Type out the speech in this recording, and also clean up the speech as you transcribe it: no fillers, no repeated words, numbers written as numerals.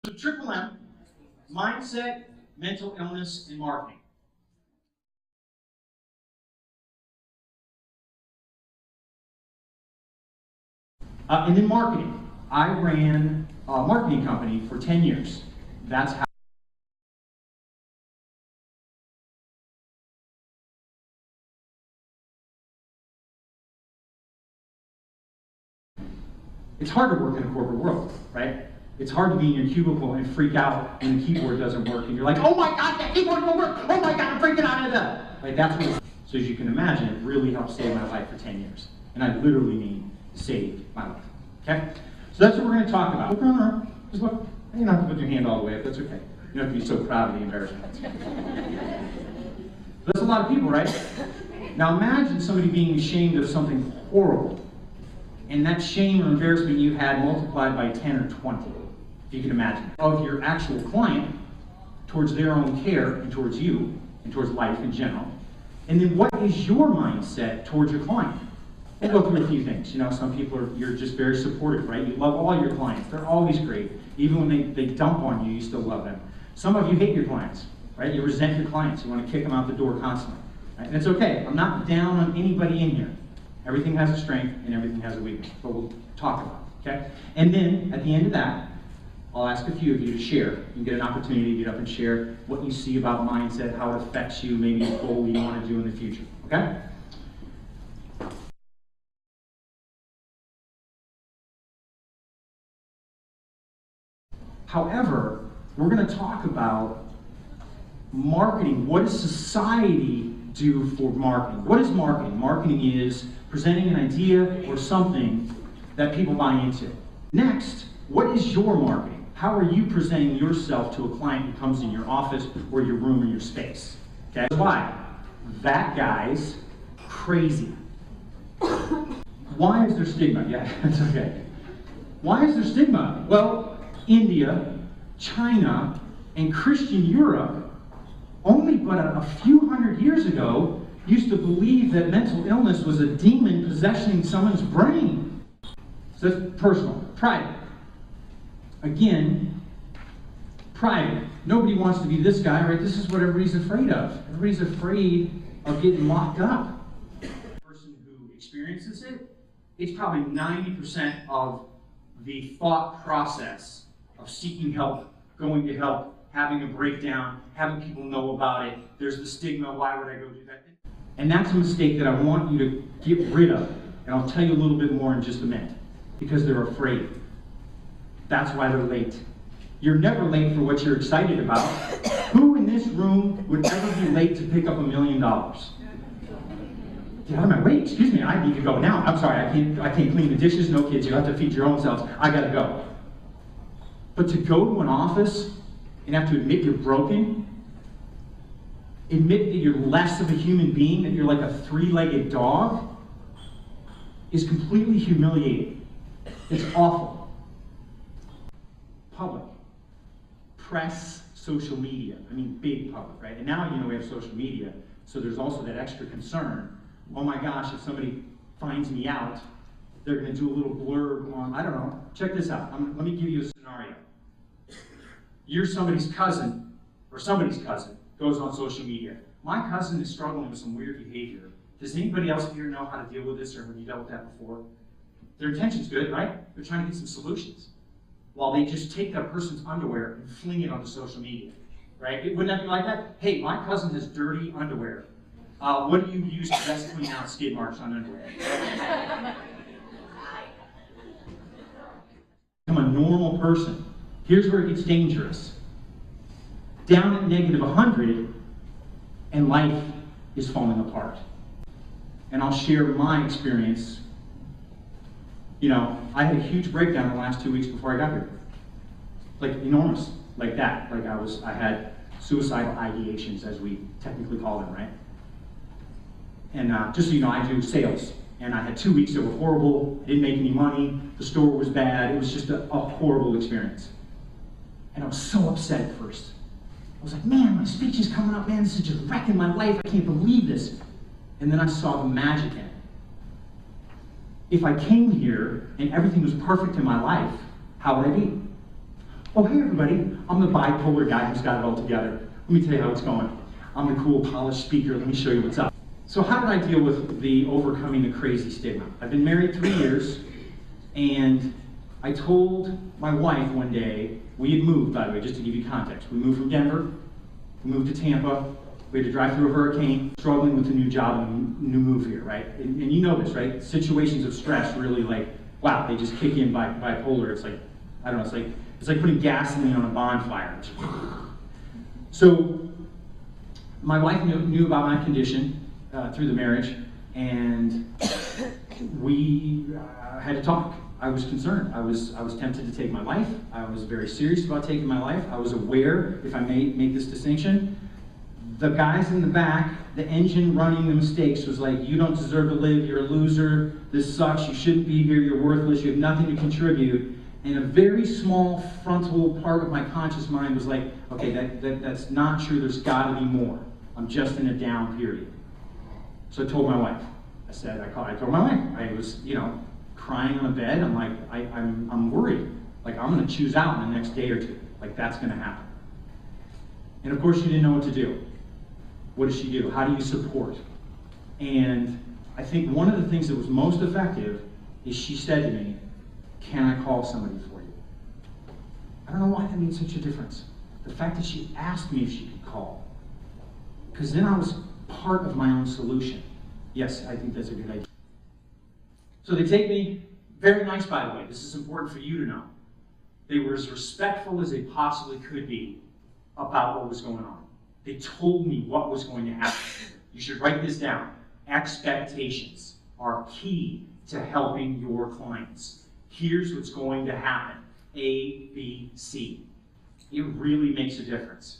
So TripleM, mindset, mental illness, and marketing. And then marketing. I ran a marketing company for 10 years. That's how. It's hard to work in a corporate world, right? It's hard to be in your cubicle and freak out when the keyboard doesn't work and you're like, oh my God, that keyboard won't work! Oh my God, I'm freaking out of that! Like, that's what. So as you can imagine, it really helped save my life for 10 years. And I literally mean saved my life. Okay? So that's what we're going to talk about. Look around the room. Just look. You don't have to put your hand all the way up. That's okay. You don't have to be so proud of the embarrassment. That's a lot of people, right? Now imagine somebody being ashamed of something horrible. And that shame or embarrassment you had multiplied by 10 or 20, if you can imagine. Of your actual client towards their own care and towards you and towards life in general. And then what is your mindset towards your client? We'll go through a few things. You know, some people you're just very supportive, right? You love all your clients. They're always great. Even when they dump on you, you still love them. Some of you hate your clients, right? You resent your clients. You want to kick them out the door constantly. Right? And it's okay. I'm not down on anybody in here. Everything has a strength and everything has a weakness, but we'll talk about it, okay? And then at the end of that, I'll ask a few of you to share. You get an opportunity to get up and share what you see about mindset, how it affects you, maybe a goal you want to do in the future, okay? However, we're going to talk about marketing. What does society do for marketing? What is marketing? Marketing is presenting an idea or something that people buy into. Next, what is your marketing? How are you presenting yourself to a client who comes in your office or your room or your space? Okay? Why? That guy's crazy. Why is there stigma? Yeah, that's okay. Why is there stigma? Well, India, China, and Christian Europe only but a few hundred years ago used to believe that mental illness was a demon possessing someone's brain. So that's personal, private. Again, private. Nobody wants to be this guy, right? This is what everybody's afraid of. Everybody's afraid of getting locked up. The person who experiences it, it's probably 90% of the thought process of seeking help, going to help, having a breakdown, having people know about it. There's the stigma, why would I go do that? And that's a mistake that I want you to get rid of. And I'll tell you a little bit more in just a minute. Because they're afraid. That's why they're late. You're never late for what you're excited about. Who in this room would ever be late to pick up $1 million? Get out of my way, excuse me, I need to go now. I'm sorry, I can't clean the dishes, no kids, you have to feed your own selves. I gotta go. But to go to an office and have to admit you're broken, admit that you're less of a human being, that you're like a three-legged dog, is completely humiliating. It's awful. Public. Press, social media. I mean, big public, right? And now, you know, we have social media, so there's also that extra concern. Oh my gosh, if somebody finds me out, they're going to do a little blurb on, I don't know, check this out. Let me give you a scenario. You're somebody's cousin, or somebody's cousin, goes on social media. My cousin is struggling with some weird behavior. Does anybody else here know how to deal with this, or have you dealt with that before? Their intention's good, right? They're trying to get some solutions. While they just take that person's underwear and fling it onto social media, right? Wouldn't that be like that? Hey, my cousin has dirty underwear. What do you use to best clean out skid marks on underwear? Become a normal person. Here's where it gets dangerous. Down at negative 100, and life is falling apart. And I'll share my experience. You know, I had a huge breakdown the last 2 weeks before I got here. Like enormous, like that. Like I had suicidal ideations, as we technically call them, right? And just so you know, I do sales. And I had 2 weeks that were horrible. I didn't make any money. The store was bad. It was just a horrible experience. And I was so upset at first. I was like, man, my speech is coming up, man. This is just wrecking my life. I can't believe this. And then I saw the magic in it. If I came here and everything was perfect in my life, how would I be? Oh, hey everybody, I'm the bipolar guy who's got it all together. Let me tell you how it's going. I'm the cool, polished speaker. Let me show you what's up. So how did I deal with the overcoming the crazy stigma? I've been married 3 years, and I told my wife one day, we had moved, by the way, just to give you context. We moved from Denver, we moved to Tampa, we had to drive through a hurricane, struggling with a new job and a new move here, right? And you know this, right? Situations of stress really like, wow, they just kick in bipolar. It's like, I don't know, it's like putting gasoline on a bonfire. So my wife knew about my condition through the marriage, and we had to talk. I was concerned. I was tempted to take my life. I was very serious about taking my life. I was aware, if I may make this distinction, the guys in the back, the engine running the mistakes was like, you don't deserve to live, you're a loser, this sucks, you shouldn't be here, you're worthless, you have nothing to contribute. And a very small frontal part of my conscious mind was like, okay, that's not true, there's gotta be more. I'm just in a down period. So I told my wife. I told my wife. I was, crying on the bed. I'm like, I'm worried. Like, I'm gonna choose out in the next day or two. Like, that's gonna happen. And of course, she didn't know what to do. What does she do? How do you support? And I think one of the things that was most effective is she said to me, can I call somebody for you? I don't know why that made such a difference. The fact that she asked me if she could call. Because then I was part of my own solution. Yes, I think that's a good idea. So they take me, very nice by the way, this is important for you to know. They were as respectful as they possibly could be about what was going on. They told me what was going to happen. You should write this down. Expectations are key to helping your clients. Here's what's going to happen. A, B, C. It really makes a difference.